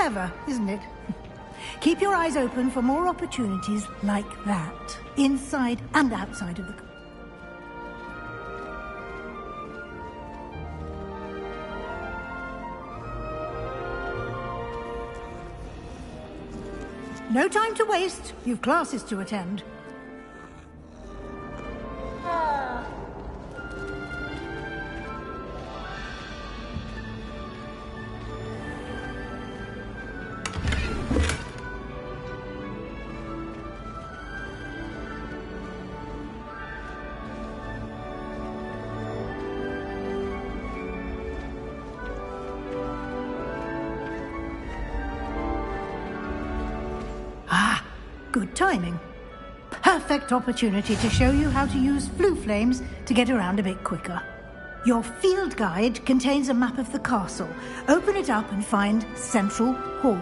Clever, isn't it? Keep your eyes open for more opportunities like that, inside and outside of the... No time to waste. You've classes to attend. Good timing. Perfect opportunity to show you how to use flue flames to get around a bit quicker. Your field guide contains a map of the castle. Open it up and find Central Hall.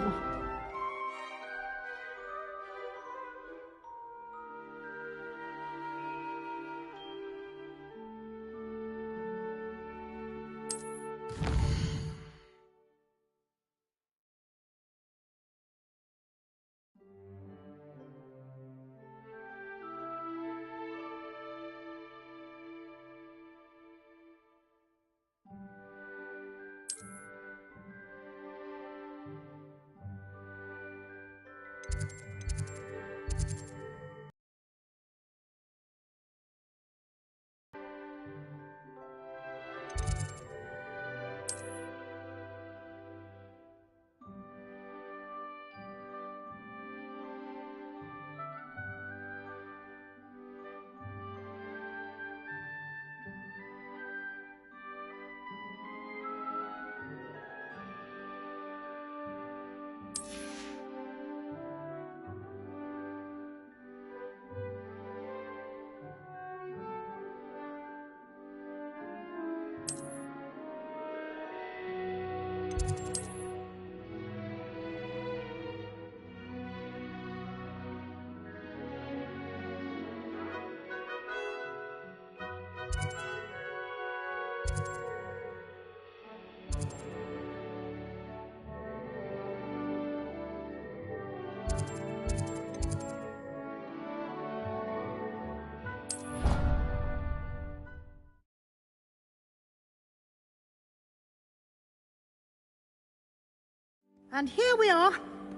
And here we are.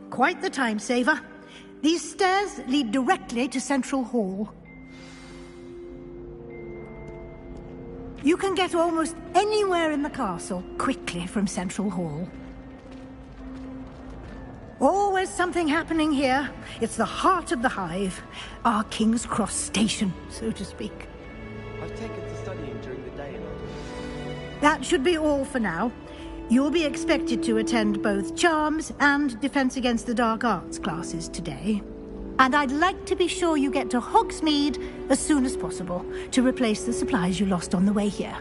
Quite the time saver. These stairs lead directly to Central Hall. You can get almost anywhere in the castle quickly from Central Hall. Always something happening here. It's the heart of the hive. Our King's Cross station, so to speak. I've taken to studying during the day and all. That should be all for now. You'll be expected to attend both Charms and Defense Against the Dark Arts classes today. And I'd like to be sure you get to Hogsmeade as soon as possible to replace the supplies you lost on the way here.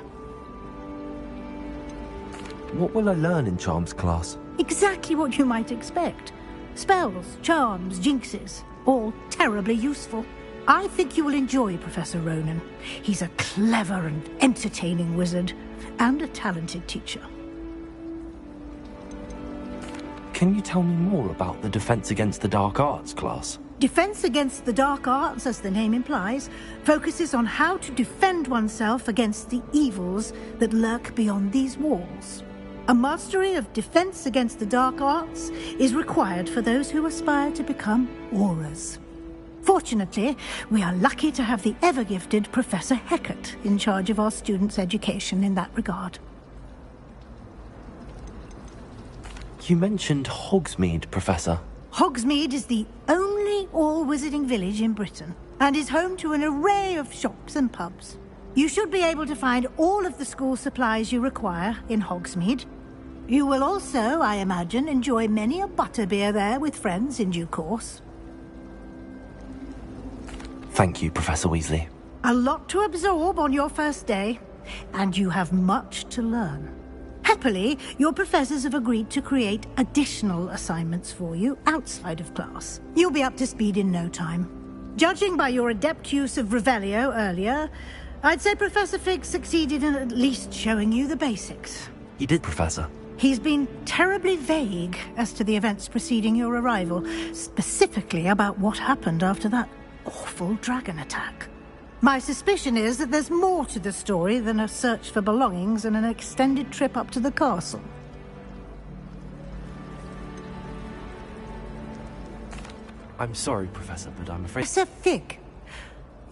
What will I learn in Charms class? Exactly what you might expect. Spells, charms, jinxes, all terribly useful. I think you will enjoy Professor Ronan. He's a clever and entertaining wizard, and a talented teacher. Can you tell me more about the Defense Against the Dark Arts class? Defense Against the Dark Arts, as the name implies, focuses on how to defend oneself against the evils that lurk beyond these walls. A mastery of Defense Against the Dark Arts is required for those who aspire to become Aurors. Fortunately, we are lucky to have the ever-gifted Professor Hecat in charge of our students' education in that regard. You mentioned Hogsmeade, Professor. Hogsmeade is the only all-wizarding village in Britain, and is home to an array of shops and pubs. You should be able to find all of the school supplies you require in Hogsmeade. You will also, I imagine, enjoy many a butterbeer there with friends in due course. Thank you, Professor Weasley. A lot to absorb on your first day, and you have much to learn. Happily, your professors have agreed to create additional assignments for you outside of class. You'll be up to speed in no time. Judging by your adept use of Revelio earlier, I'd say Professor Fig succeeded in at least showing you the basics. He did, Professor. He's been terribly vague as to the events preceding your arrival, specifically about what happened after that awful dragon attack. My suspicion is that there's more to the story than a search for belongings and an extended trip up to the castle. I'm sorry, Professor, but I'm afraid... Professor Fig,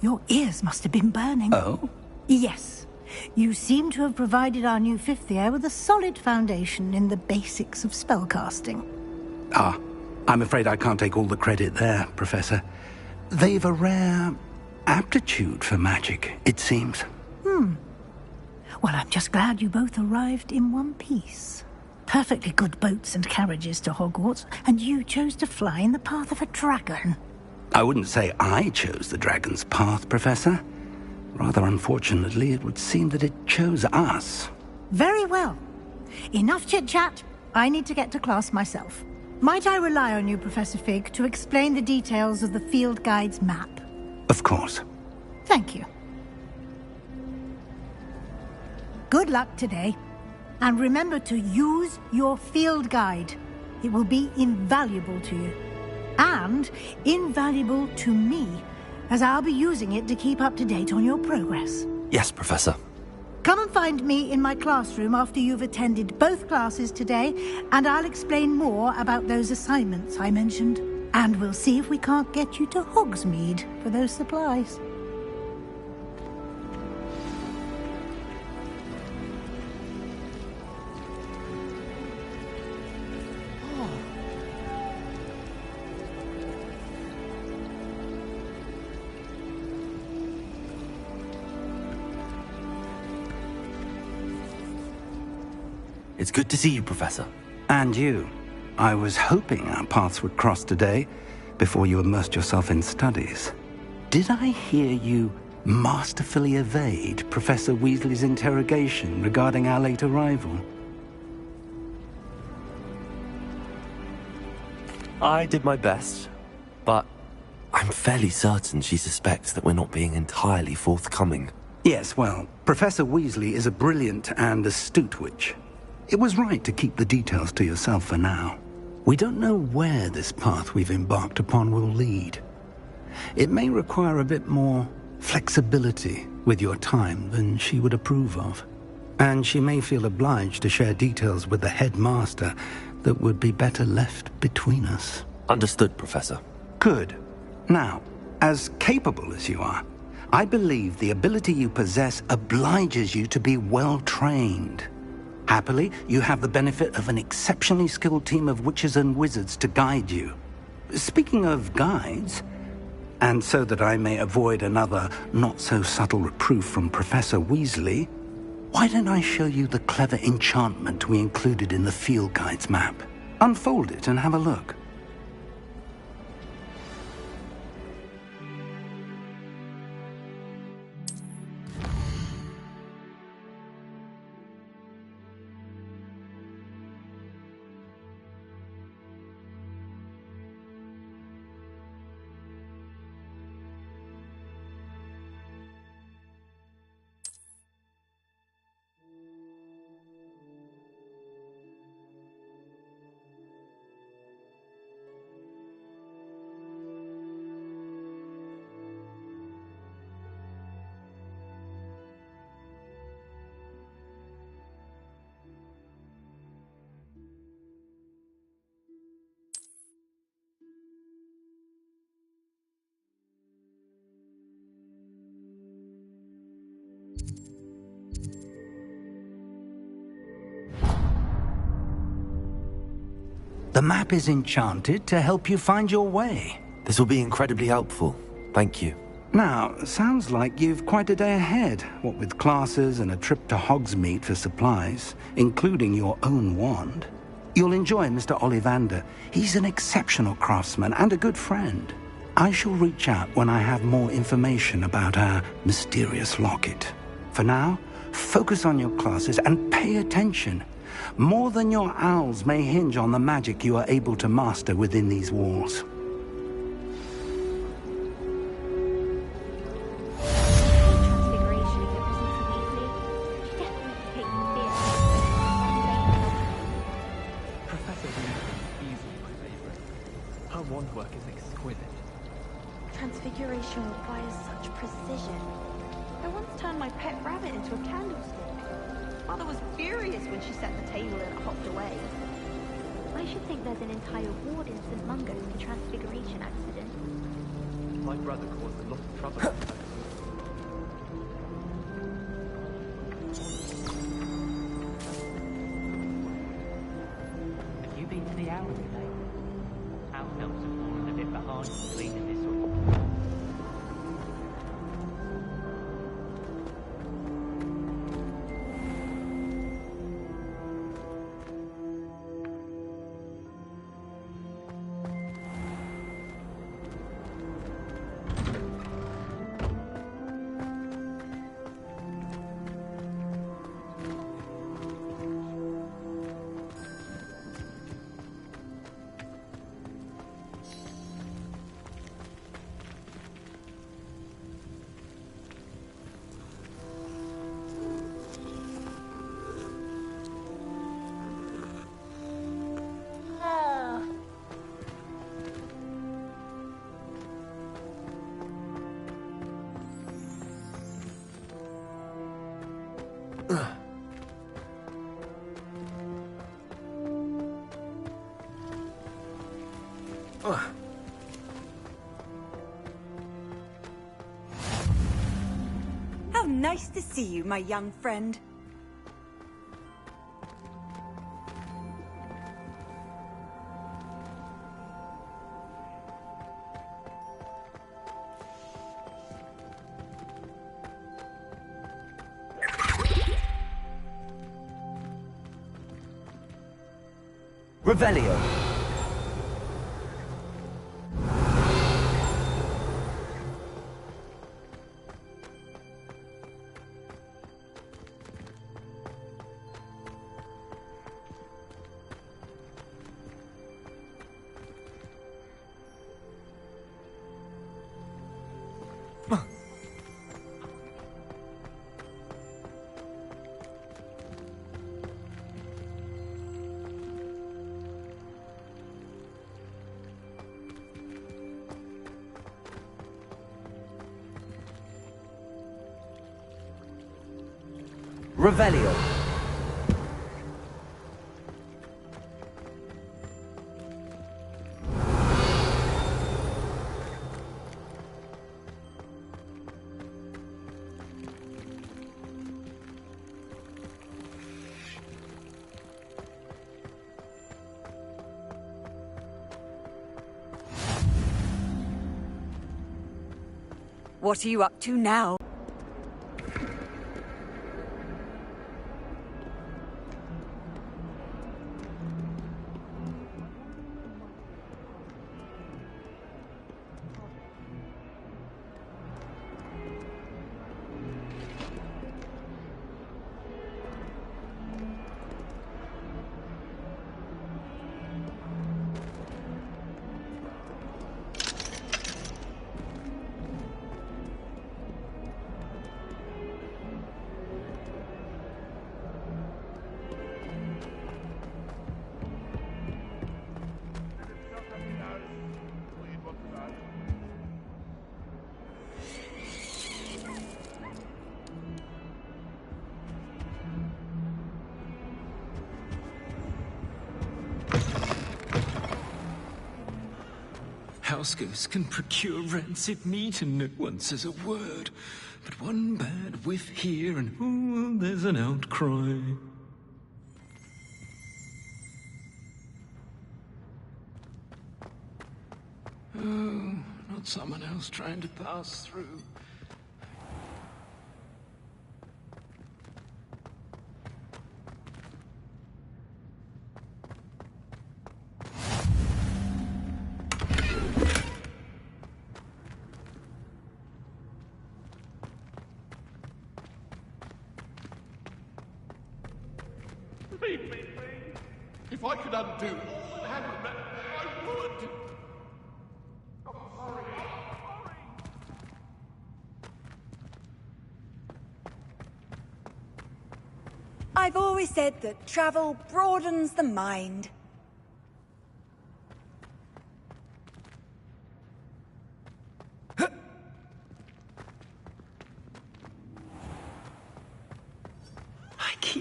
your ears must have been burning. Oh? Yes. You seem to have provided our new fifth year with a solid foundation in the basics of spellcasting. Ah, I'm afraid I can't take all the credit there, Professor. They've a rare aptitude for magic, it seems. Well, I'm just glad you both arrived in one piece. Perfectly good boats and carriages to Hogwarts, and you chose to fly in the path of a dragon. I wouldn't say I chose the dragon's path, Professor. Rather unfortunately, it would seem that it chose us. Very well. Enough chit-chat. I need to get to class myself. Might I rely on you, Professor Fig, to explain the details of the field guide's map? Of course. Thank you. Good luck today. And remember to use your field guide. It will be invaluable to you. And invaluable to me, as I'll be using it to keep up to date on your progress. Yes, Professor. Come and find me in my classroom after you've attended both classes today, and I'll explain more about those assignments I mentioned. And we'll see if we can't get you to Hogsmeade for those supplies. It's good to see you, Professor. And you. I was hoping our paths would cross today, before you immersed yourself in studies. Did I hear you masterfully evade Professor Weasley's interrogation regarding our late arrival? I did my best, but I'm fairly certain she suspects that we're not being entirely forthcoming. Yes, well, Professor Weasley is a brilliant and astute witch. It was right to keep the details to yourself for now. We don't know where this path we've embarked upon will lead. It may require a bit more flexibility with your time than she would approve of. And she may feel obliged to share details with the headmaster that would be better left between us. Understood, Professor. Good. Now, as capable as you are, I believe the ability you possess obliges you to be well trained. Happily, you have the benefit of an exceptionally skilled team of witches and wizards to guide you. Speaking of guides, and so that I may avoid another not-so-subtle reproof from Professor Weasley, why don't I show you the clever enchantment we included in the field guide's map? Unfold it and have a look. The map is enchanted to help you find your way. This will be incredibly helpful. Thank you. Now, sounds like you've quite a day ahead, what with classes and a trip to Hogsmeade for supplies, including your own wand. You'll enjoy Mr. Ollivander. He's an exceptional craftsman and a good friend. I shall reach out when I have more information about our mysterious locket. For now, focus on your classes and pay attention. More than your owls may hinge on the magic you are able to master within these walls. Her wand work is exquisite. Transfiguration requires such precision. I once turned my pet rabbit into a candlestick. Mother was furious when she set the table and it hopped away. I should think there's an entire ward in St. Mungo's for transfiguration accidents. My brother caused a lot of trouble. Have you been to the owl today? House elves have fallen a bit behind cleaning this up. How nice to see you, my young friend. Revelio. Revelio. What are you up to now? Housegoose can procure rancid meat and no one says a word. But one bad whiff here and ooh, there's an outcry. Oh, not someone else trying to pass through. Leave me, please. If I could undo all that happened, I would. I'm sorry. I've always said that travel broadens the mind.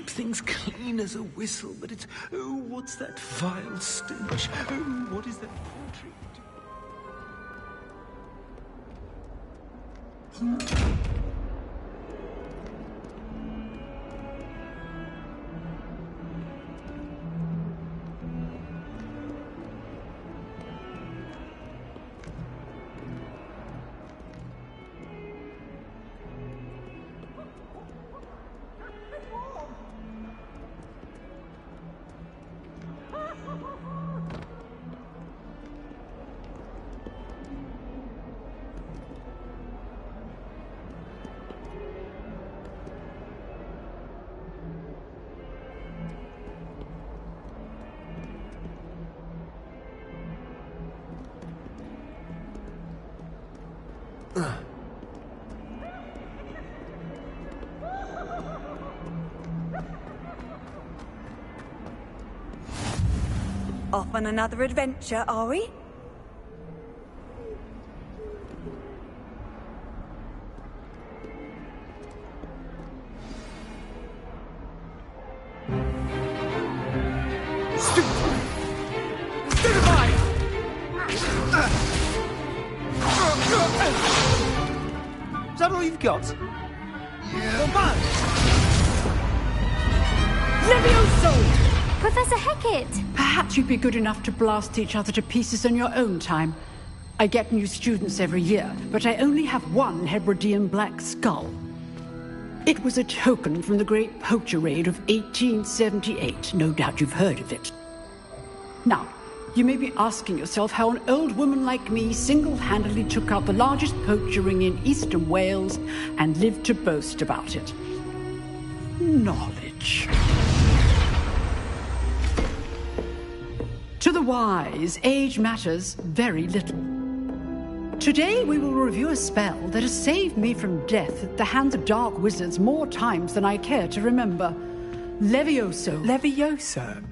keep things clean as a whistle, but it's, oh, what's that vile stench? Oh, what is that portrait? Off on another adventure, are we? Is that all you've got? Yeah. Levioso! Professor Hecat! Perhaps you'd be good enough to blast each other to pieces in your own time. I get new students every year, but I only have one Hebridean black skull. It was a token from the Great Poacher Raid of 1878. No doubt you've heard of it. Now, you may be asking yourself how an old woman like me single-handedly took out the largest poacher ring in eastern Wales and lived to boast about it. Knowledge. To the wise, age matters very little. Today we will review a spell that has saved me from death at the hands of dark wizards more times than I care to remember. Levioso. Levioso?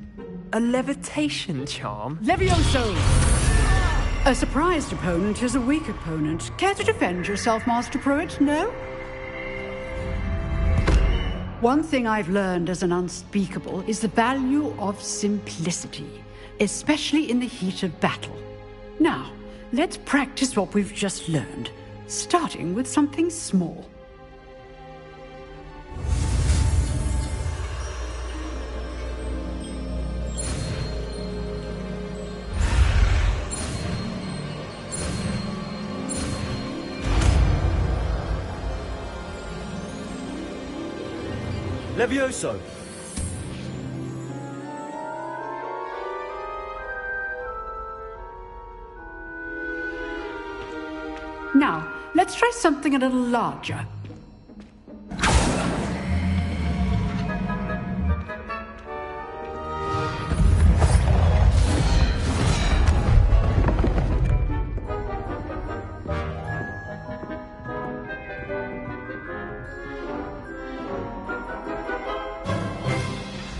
A levitation charm? Levioso! A surprised opponent is a weak opponent. Care to defend yourself, Master Pruitt? No? One thing I've learned as an unspeakable is the value of simplicity, especially in the heat of battle. Now, let's practice what we've just learned, starting with something small. Levioso! Now, let's try something a little larger.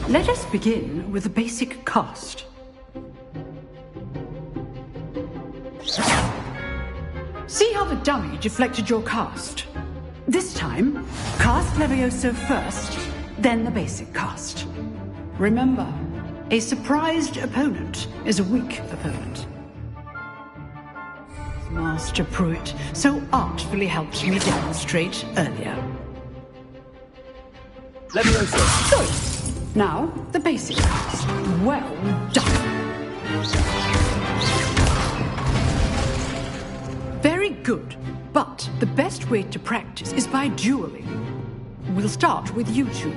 Let us begin with the basic cast. See how the dummy deflected your cast? This time, cast Levioso first, then the basic cast. Remember, a surprised opponent is a weak opponent. Master Pruitt so artfully helped me demonstrate earlier. Levioso! Good. Now, the basic cast. Well done. Very good. But the best way to practice is by dueling. We'll start with you two.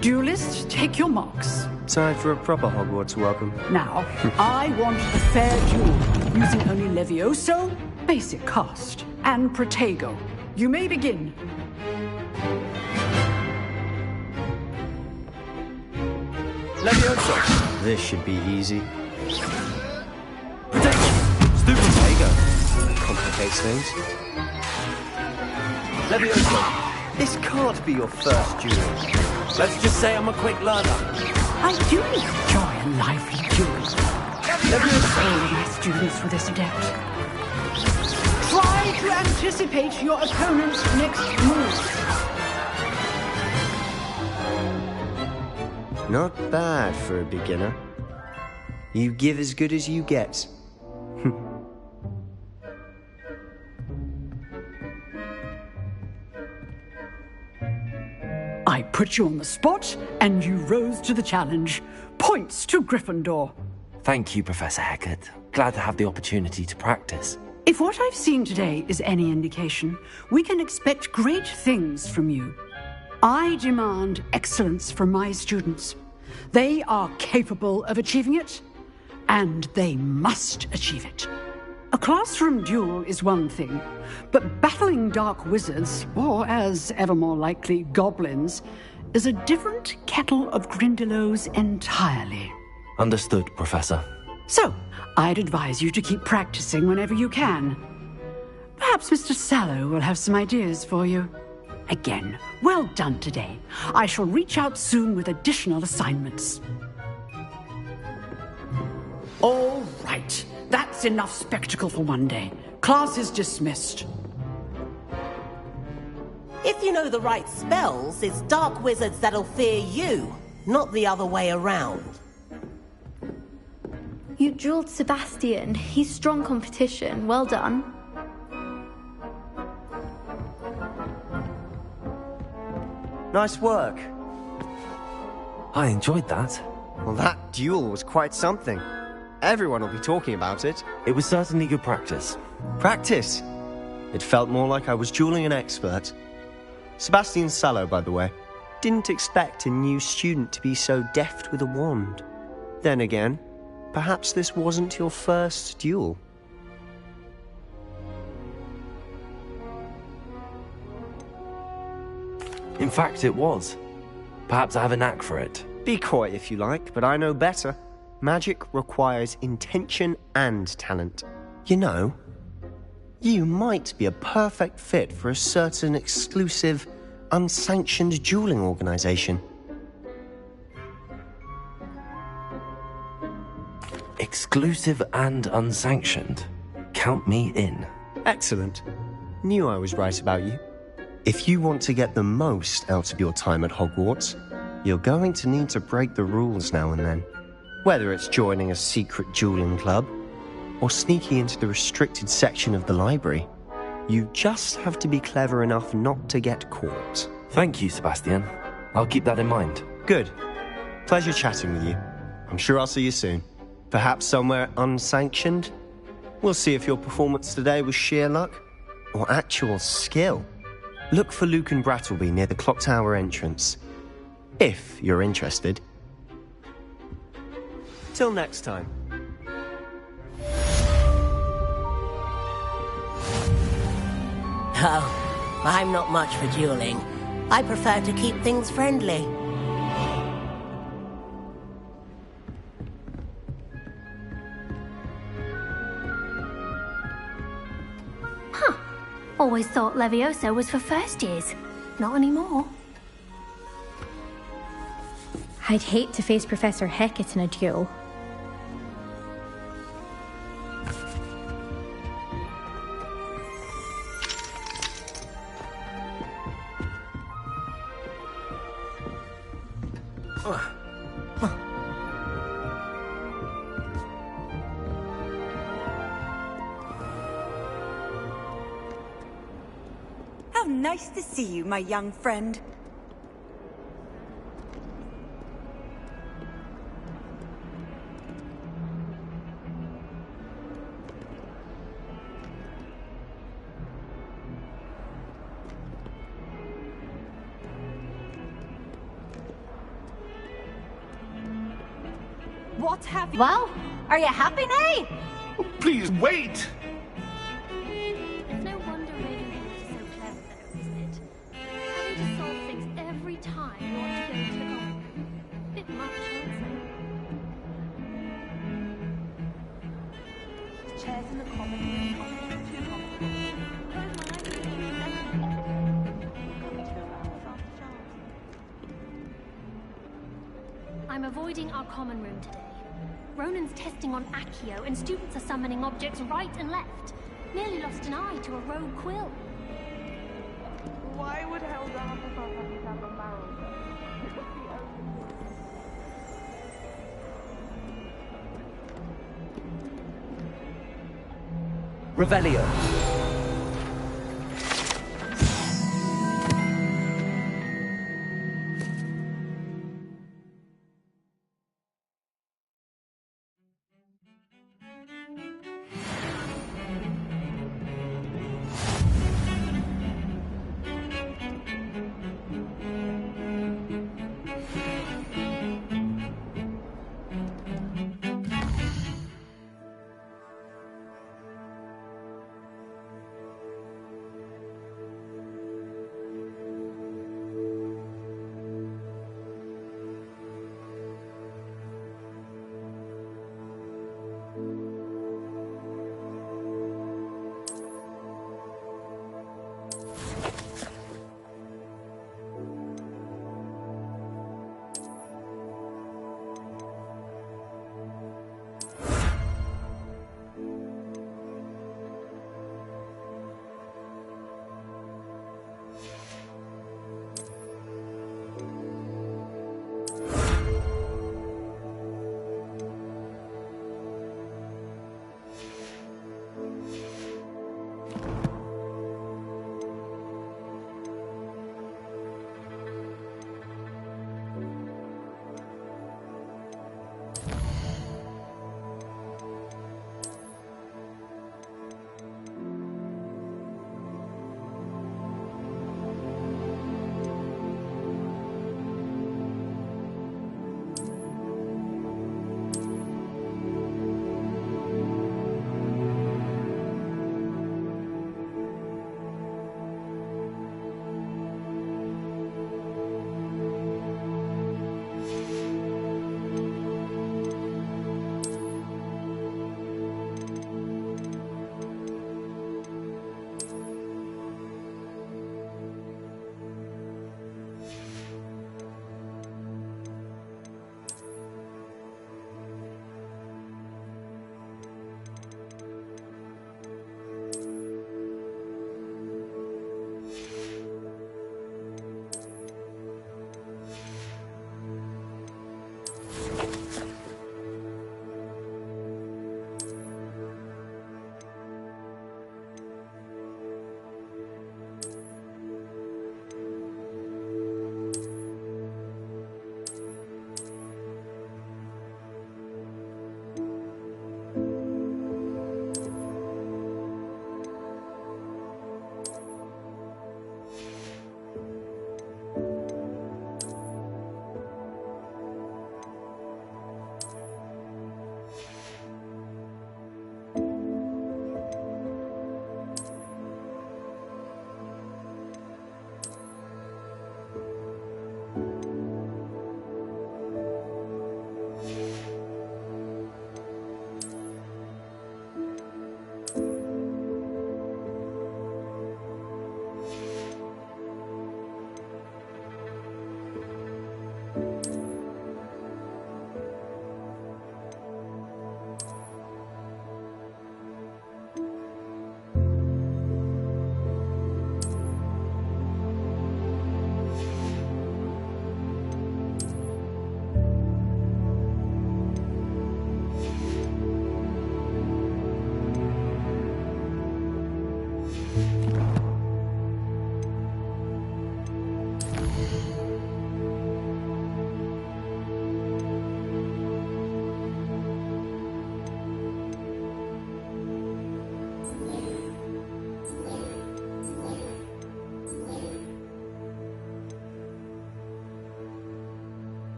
Duelists, take your marks. Time for a proper Hogwarts welcome. Now, I want a fair duel, using only Levioso, basic cast, and Protego. You may begin. Levioso! This should be easy. Stupid Protego! Complicates things. Levioso! This can't be your first duel. Let's just say I'm a quick learner. I do enjoy a lively duel. All my students for this adept. Try to anticipate your opponent's next move. Not bad for a beginner. You give as good as you get. I put you on the spot, and you rose to the challenge. Points to Gryffindor. Thank you, Professor Hecat. Glad to have the opportunity to practice. If what I've seen today is any indication, we can expect great things from you. I demand excellence from my students. They are capable of achieving it, and they must achieve it. A classroom duel is one thing, but battling dark wizards, or as ever more likely, goblins, is a different kettle of Grindylows entirely. Understood, Professor. So, I'd advise you to keep practicing whenever you can. Perhaps Mr. Sallow will have some ideas for you. Again, well done today. I shall reach out soon with additional assignments. All right. That's enough spectacle for one day. Class is dismissed. If you know the right spells, it's dark wizards that'll fear you, not the other way around. You drilled Sebastian. He's strong competition. Well done. Nice work. I enjoyed that. Well, that duel was quite something. Everyone will be talking about it. It was certainly good practice. Practice? It felt more like I was dueling an expert. Sebastian Sallow, by the way. Didn't expect a new student to be so deft with a wand. Then again, perhaps this wasn't your first duel. In fact, it was. Perhaps I have a knack for it. Be coy if you like, but I know better. Magic requires intention and talent. You know, you might be a perfect fit for a certain exclusive, unsanctioned dueling organization. Exclusive and unsanctioned. Count me in. Excellent. Knew I was right about you. If you want to get the most out of your time at Hogwarts, you're going to need to break the rules now and then. Whether it's joining a secret dueling club, or sneaking into the restricted section of the library, you just have to be clever enough not to get caught. Thank you, Sebastian. I'll keep that in mind. Good. Pleasure chatting with you. I'm sure I'll see you soon. Perhaps somewhere unsanctioned? We'll see if your performance today was sheer luck, or actual skill. Look for Luke and Brattleby near the clock tower entrance, if you're interested. Till next time. Oh, I'm not much for dueling. I prefer to keep things friendly. Huh. Always thought Levioso was for first years. Not anymore. I'd hate to face Professor Hecat in a duel. How nice to see you, my young friend. What have you... Well, are you happy now? Please wait! It's no wonder Ravenclaw is so clever, though, isn't it? Having to solve things every time you want to go into the common room. Bit much, I'd say. Chairs in the common room are far too comfortable. Don't mind me, we'll come 2 hours after Charles. I'm avoiding our common room today. Ronan's testing on Accio, and students are summoning objects right and left. Nearly lost an eye to a rogue quill. Why would Helga have a barrel? Revelio.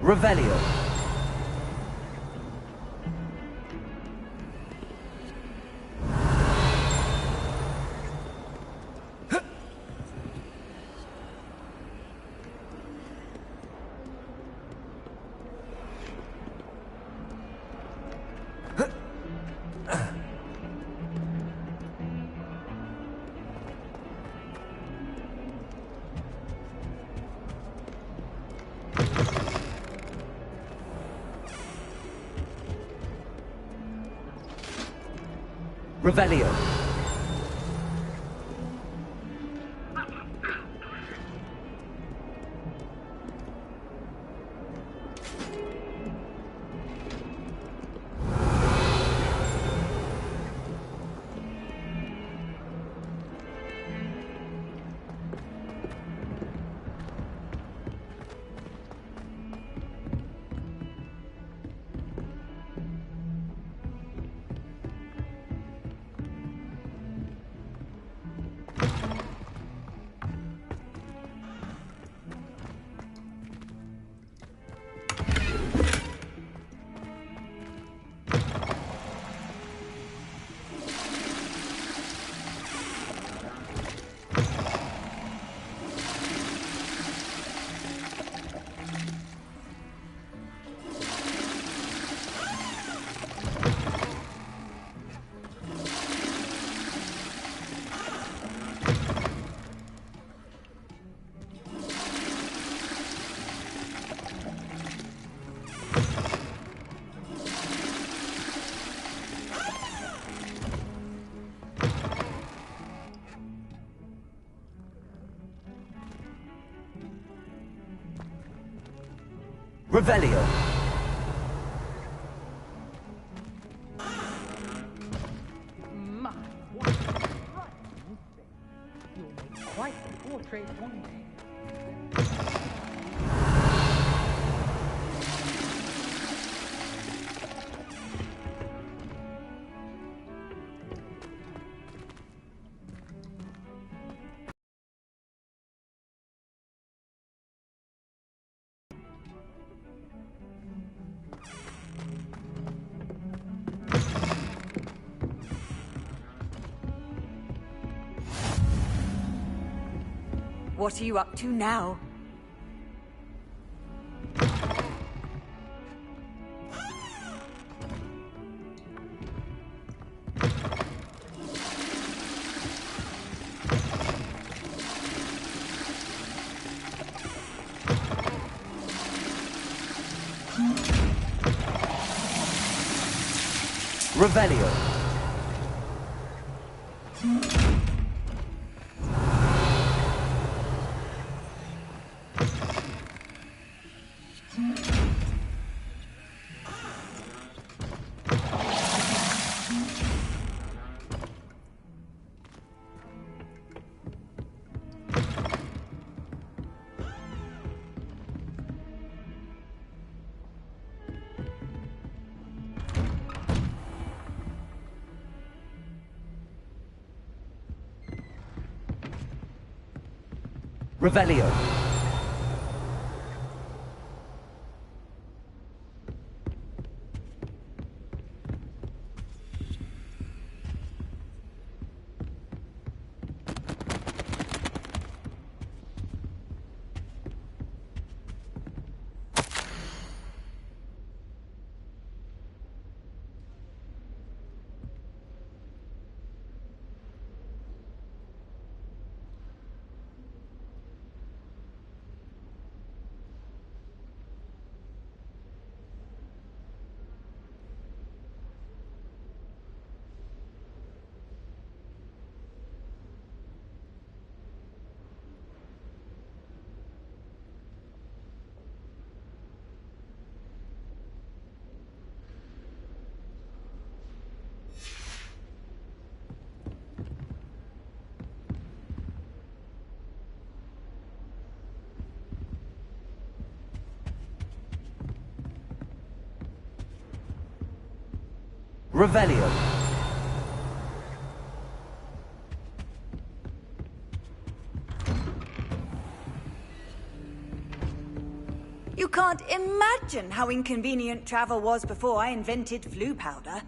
Revelio. Revelio. Revelio. My, what a frightening thing. You'll make quite a portrait one day. What are you up to now? Revelio. Revelio. Revelio. You can't imagine how inconvenient travel was before I invented flu powder.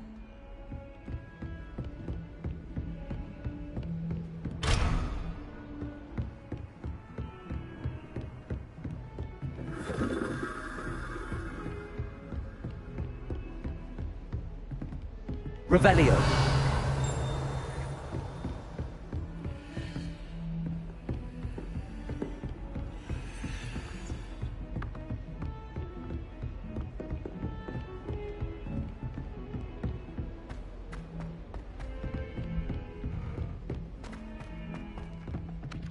Revelio.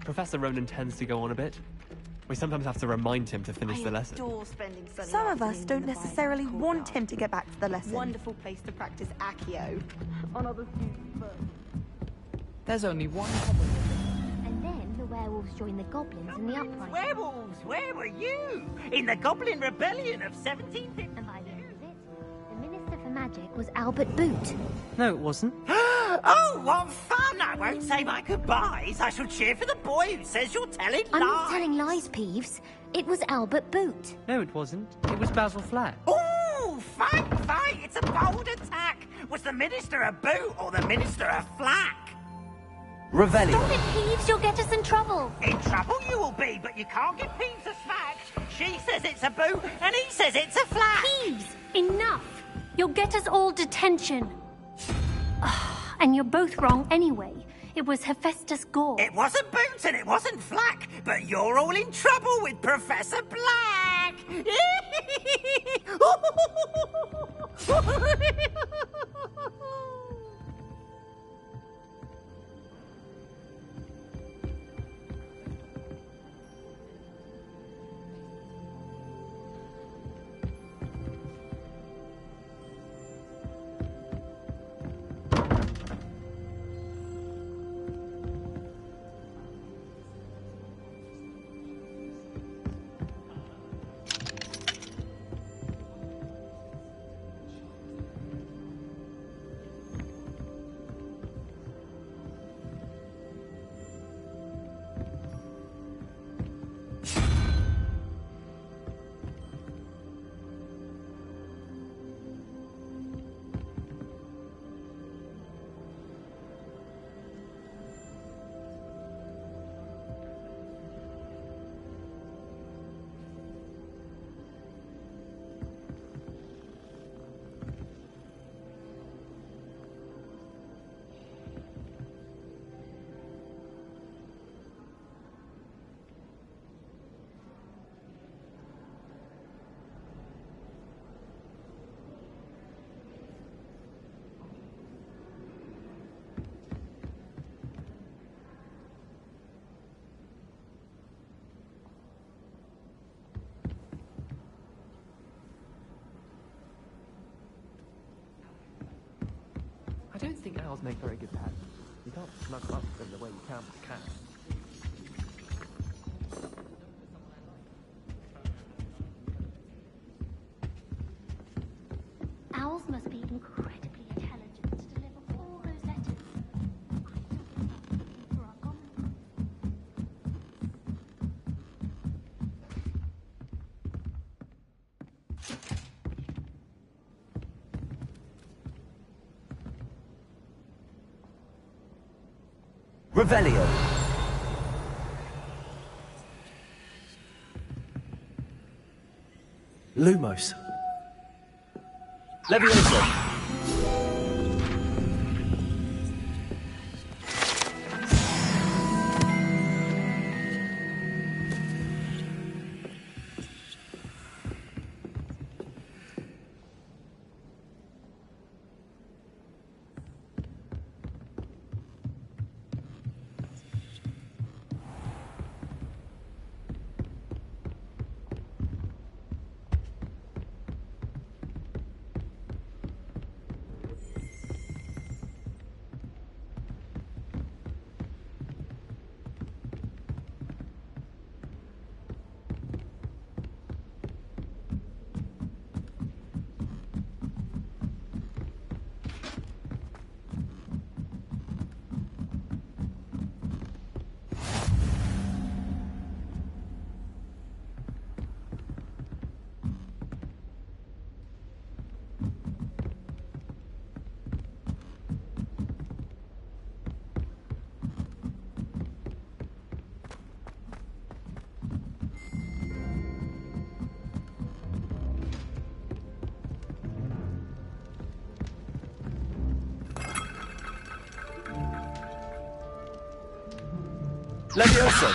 Professor Ronan tends to go on a bit. We sometimes have to remind him to finish the lesson. Some of us don't necessarily want him to get back to the lesson. Wonderful place to practice Accio. On other students' first. There's only one. And then the werewolves joined the goblins in the uprising. Werewolves, where were you? In the Goblin Rebellion of 1750? And by the end of it, the Minister for Magic was Albert Boot. No, it wasn't. Oh, what fun! I won't say my goodbyes. I shall cheer for the boy who says you're telling lies. I'm not telling lies, Peeves. It was Albert Boot. No, it wasn't. It was Basil Flack. Ooh, fight! It's a bold attack. Was the Minister a boot or the Minister a flack? Revelio. Stop it, Peeves. You'll get us in trouble. In trouble you will be, but you can't give Peeves a smack. She says it's a boot and he says it's a flack. Peeves, enough. You'll get us all detention. And you're both wrong anyway. It was Hephaestus Gore. It wasn't Boots and it wasn't Flack, but you're all in trouble with Professor Black. I don't think owls make very good pets. You can't snuggle up with them the way you can with a cat. Owls must be incredibly intelligent to deliver all those letters. For our common. Revelio. Lumos. Levioso. Levioso!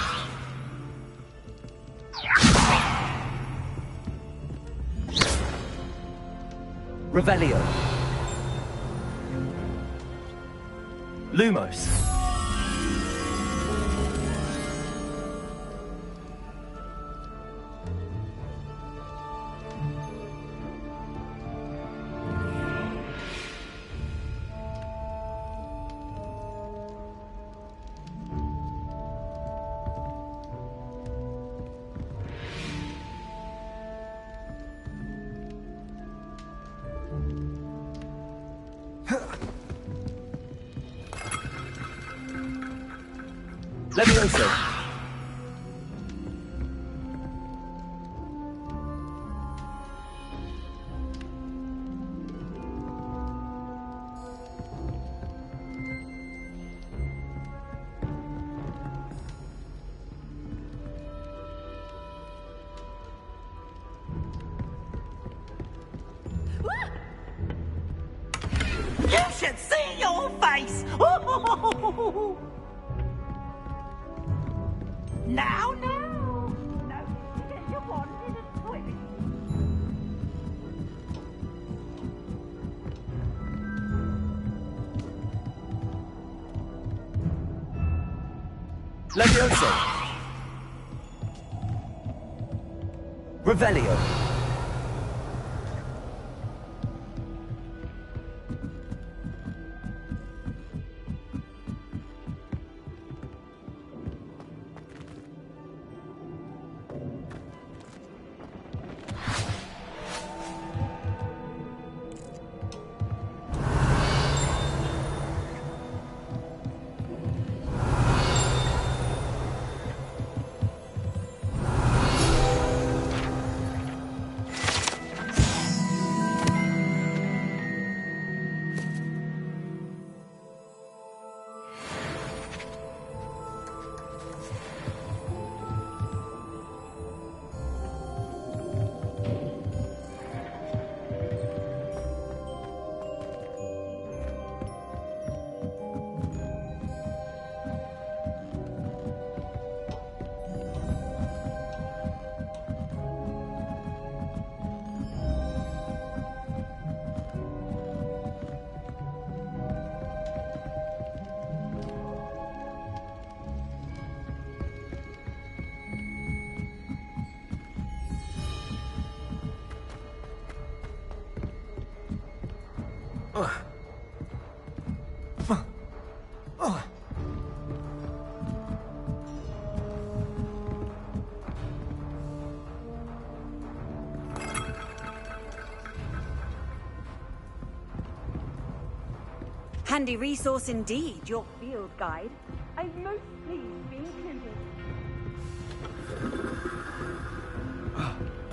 Revelio! Lumos! Levioso! You should see your face! Now, now! No, get your wand in a toilet. Levioso! Revelio! Handy resource indeed, your field guide. I'm most pleased being included.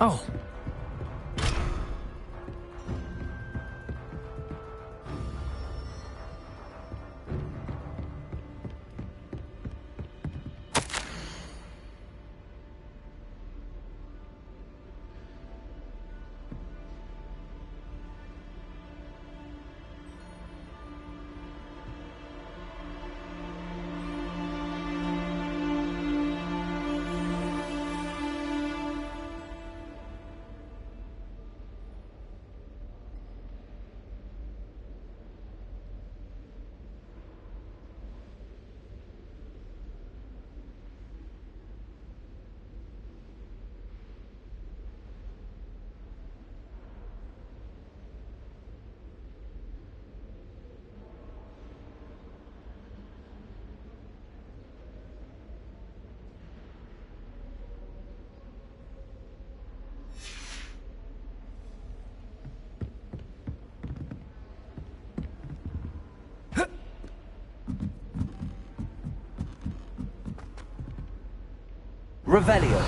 Oh. Revelio.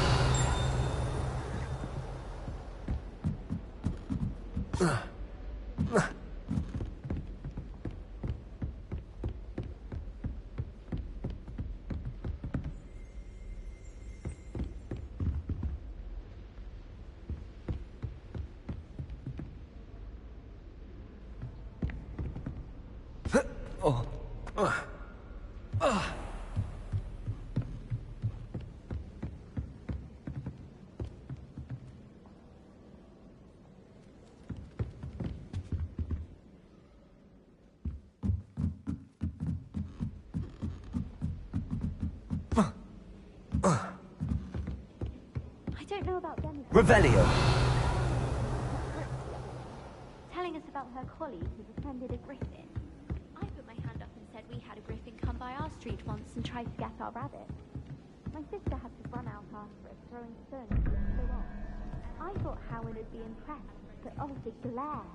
I don't know about them. Revelio. Telling us about her colleague who befriended a griffin. I put my hand up and said we had a griffin come by our street once and tried to get our rabbit. My sister had to run out after it, throwing stones to it so off. I thought Howard would be impressed, but oh, the glare.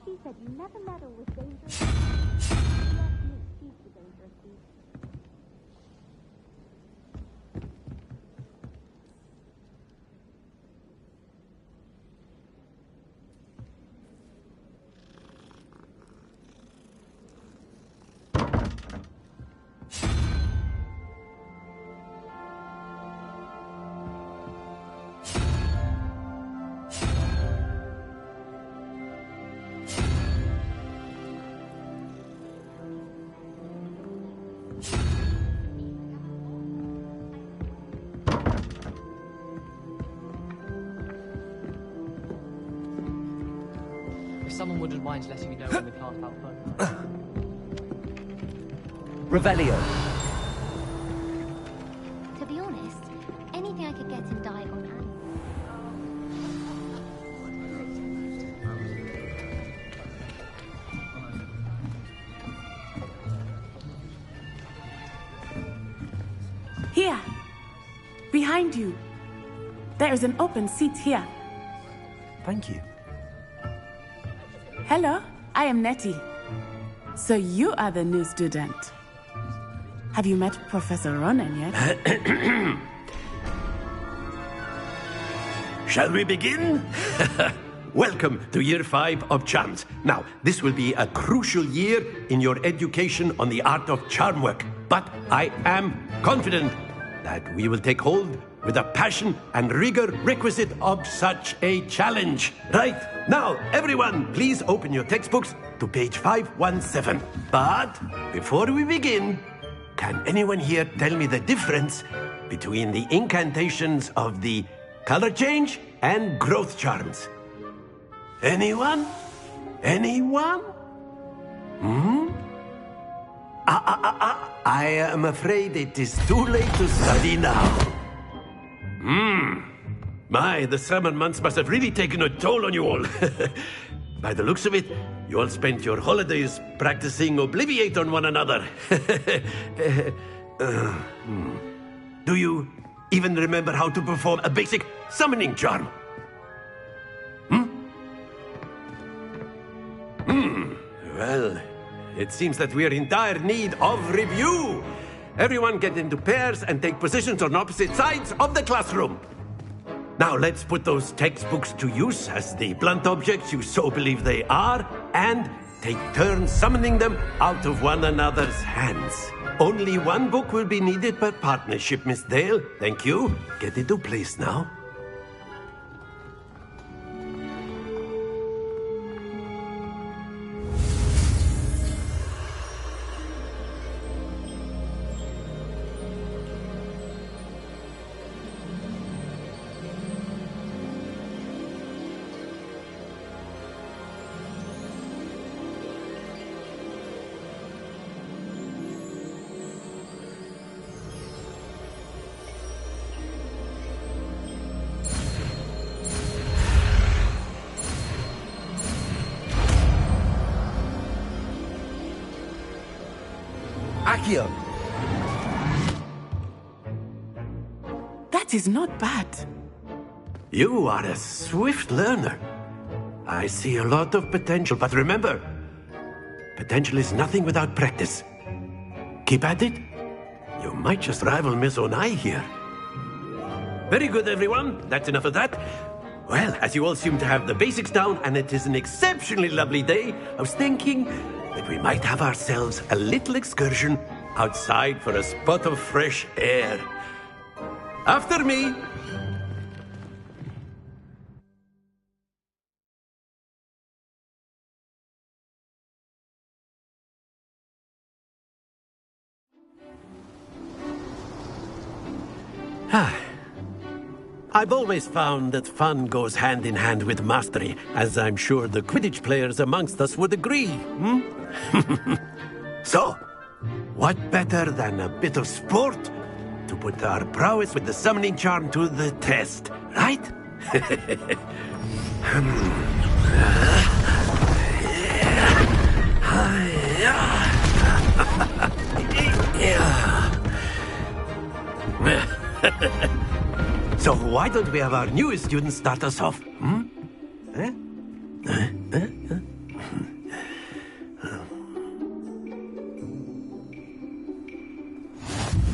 She said you never meddle with dangerous beasts. She's the dangerous beast. If someone wouldn't mind letting me know when the class out phone. Revelio. To be honest, anything I could get in Diagon and Here! Behind you! There is an open seat here. Thank you. Hello, I am Nettie. So you are the new student. Have you met Professor Ronan yet? Shall we begin? Welcome to Year 5 of Charms. Now, this will be a crucial year in your education on the art of charm work. But I am confident that we will take hold with the passion and rigor requisite of such a challenge. Right, now, everyone, please open your textbooks to page 517. But before we begin, can anyone here tell me the difference between the incantations of the color change and growth charms? Anyone? Anyone? I am afraid it is too late to study now. My, the summer months must have really taken a toll on you all. By the looks of it, you all spent your holidays practicing Obliviate on one another. Do you even remember how to perform a basic summoning charm? Well, it seems that we are in dire need of review. Everyone get into pairs and take positions on opposite sides of the classroom. Now let's put those textbooks to use as the blunt objects you so believe they are, and take turns summoning them out of one another's hands. Only one book will be needed per partnership, Miss Dale. Thank you. Get into place now. Accio. That is not bad. You are a swift learner. I see a lot of potential, but remember, potential is nothing without practice. Keep at it. You might just rival Miss Onai here. Very good, everyone. That's enough of that. Well, as you all seem to have the basics down, and it is an exceptionally lovely day, I was thinking that we might have ourselves a little excursion outside for a spot of fresh air. After me. I've always found that fun goes hand in hand with mastery, as I'm sure the Quidditch players amongst us would agree. So, what better than a bit of sport to put our prowess with the summoning charm to the test, right? So why don't we have our newest student start us off?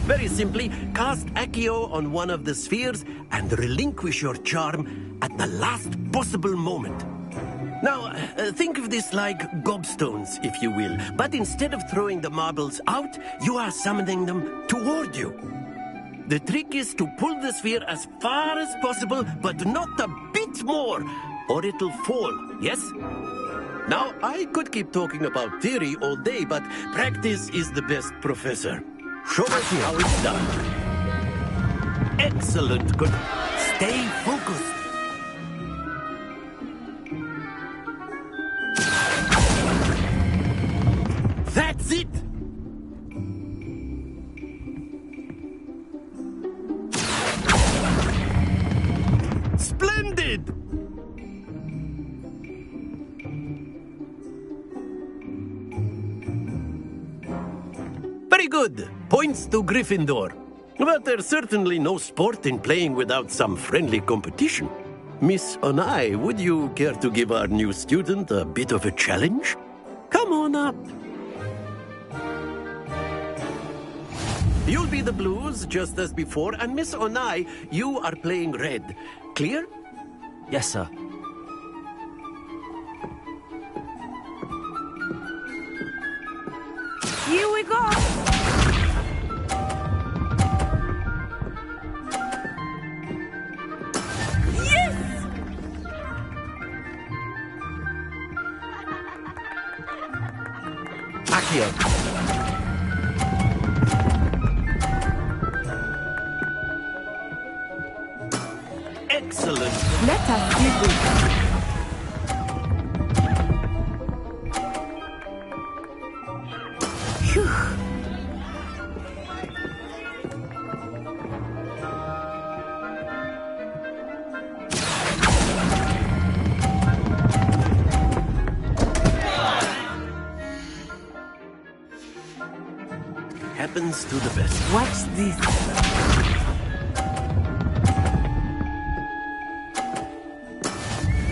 Very simply, cast Accio on one of the spheres and relinquish your charm at the last possible moment. Now, think of this like gobstones, if you will, but instead of throwing the marbles out, you are summoning them toward you. The trick is to pull the sphere as far as possible, but not a bit more, or it'll fall, yes? Now, I could keep talking about theory all day, but practice is the best professor. Show us how it's done. Excellent. Good. Stay focused. That's it. Splendid. Very good. Points to Gryffindor. But there's certainly no sport in playing without some friendly competition. Miss Onai, would you care to give our new student a bit of a challenge? Come on up. You'll be the blues, just as before, and Miss Onai, you are playing red. Clear? Yes, sir. Here we go! Accio. Excellent. Let us do this. Phew. Happens to the best. Watch this.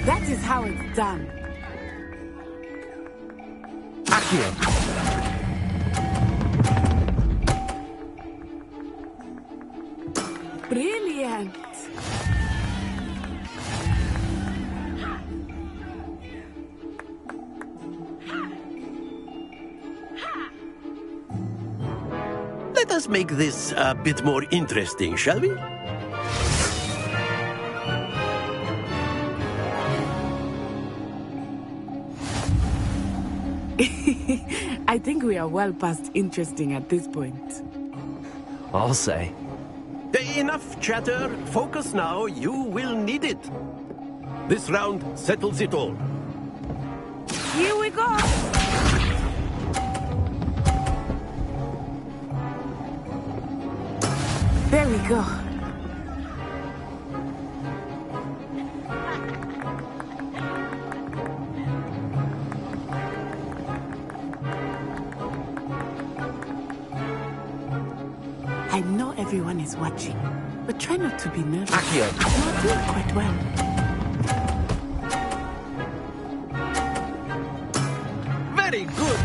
That is how it's done. Accio. Brilliant. Let us make this a bit more interesting, shall we? I think we are well past interesting at this point. I'll say. Enough chatter. Focus now. You will need it. This round settles it all. Here we go. There we go. I know everyone is watching, but try not to be nervous. Accio. You're doing quite well. Very good.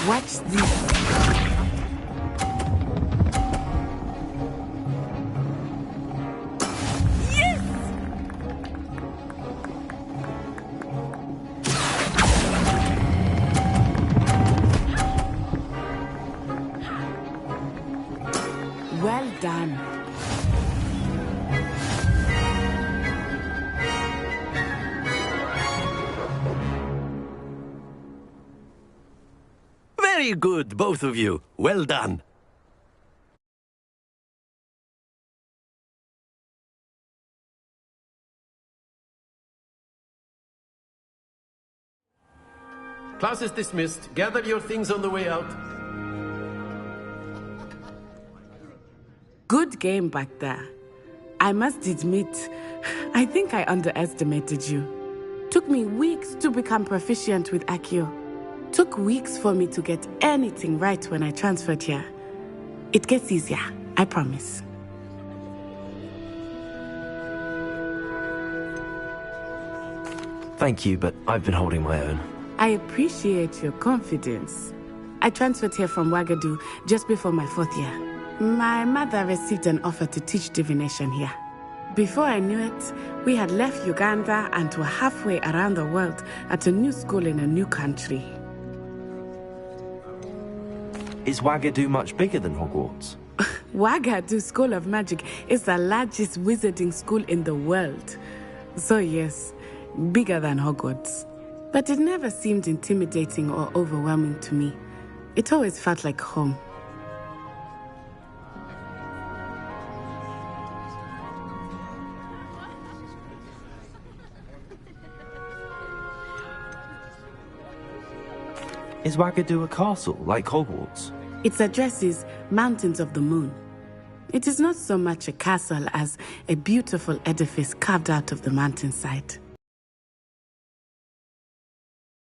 Watch this. Well done. Very good, both of you. Well done. Class is dismissed. Gather your things on the way out. Good game back there. I must admit, I think I underestimated you. Took me weeks to become proficient with Accio. Took weeks for me to get anything right when I transferred here. It gets easier, I promise. Thank you, but I've been holding my own. I appreciate your confidence. I transferred here from Wagadu just before my 4th year. My mother received an offer to teach divination here. Before I knew it, we had left Uganda and were halfway around the world at a new school in a new country. Is Wagadu much bigger than Hogwarts? Wagadu School of Magic is the largest wizarding school in the world. So yes, bigger than Hogwarts. But it never seemed intimidating or overwhelming to me. It always felt like home. Is Wagadu a castle, like Hogwarts? Its address is Mountains of the Moon. It is not so much a castle as a beautiful edifice carved out of the mountainside.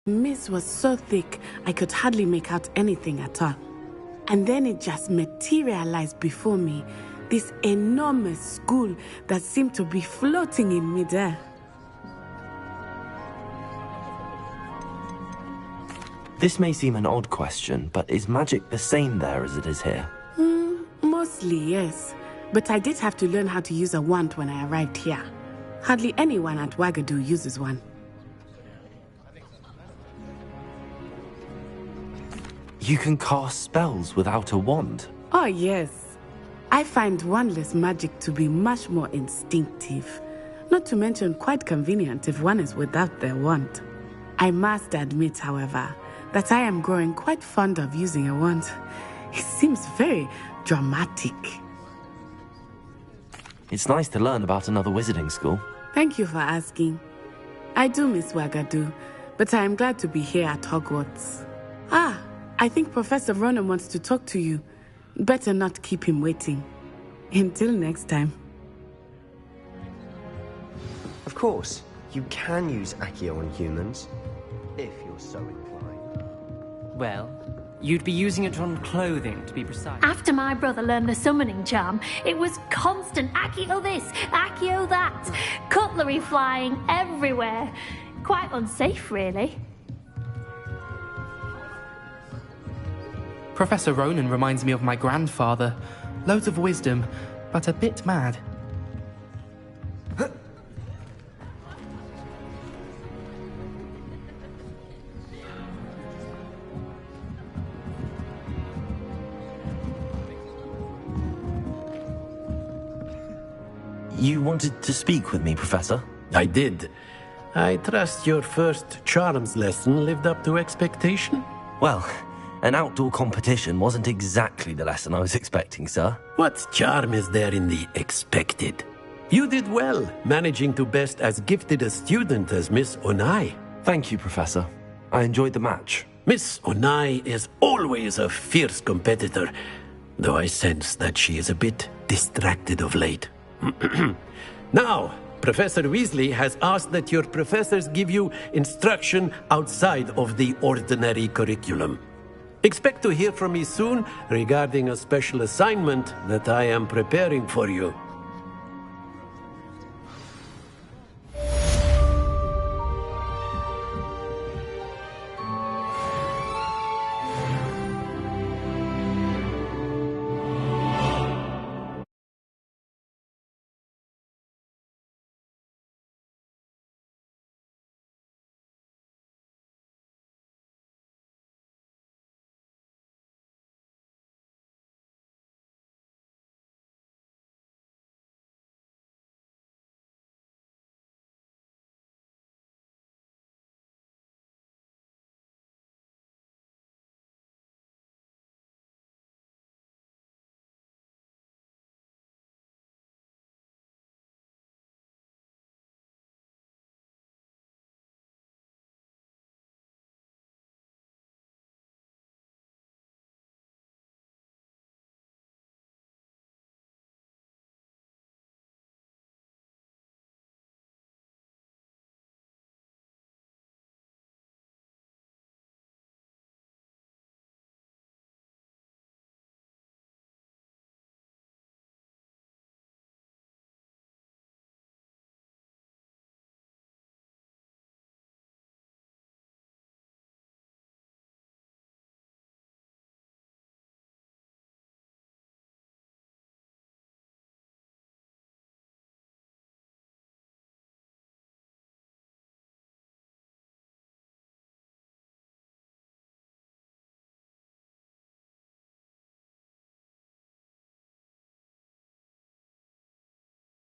The mist was so thick, I could hardly make out anything at all. And then it just materialized before me, this enormous school that seemed to be floating in midair. This may seem an odd question, but is magic the same there as it is here? Mostly, yes. But I did have to learn how to use a wand when I arrived here. Hardly anyone at Wagadu uses one. You can cast spells without a wand? Oh, yes. I find wandless magic to be much more instinctive. Not to mention quite convenient if one is without their wand. I must admit, however, that I am growing quite fond of using a wand. It seems very dramatic. It's nice to learn about another wizarding school. Thank you for asking. I do miss Wagadu, but I am glad to be here at Hogwarts. Ah, I think Professor Ronan wants to talk to you. Better not keep him waiting. Until next time. Of course, you can use Accio on humans, if you're so inclined. Well, you'd be using it on clothing, to be precise. After my brother learned the summoning charm, it was constant Accio this, Accio that, cutlery flying everywhere. Quite unsafe, really. Professor Ronan reminds me of my grandfather. Loads of wisdom, but a bit mad. You wanted to speak with me, Professor? I did. I trust your first charms lesson lived up to expectation? Well, an outdoor competition wasn't exactly the lesson I was expecting, sir. What charm is there in the expected? You did well, managing to best as gifted a student as Miss Onai. Thank you, Professor. I enjoyed the match. Miss Onai is always a fierce competitor, though I sense that she is a bit distracted of late. Now, Professor Weasley has asked that your professors give you instruction outside of the ordinary curriculum. Expect to hear from me soon regarding a special assignment that I am preparing for you.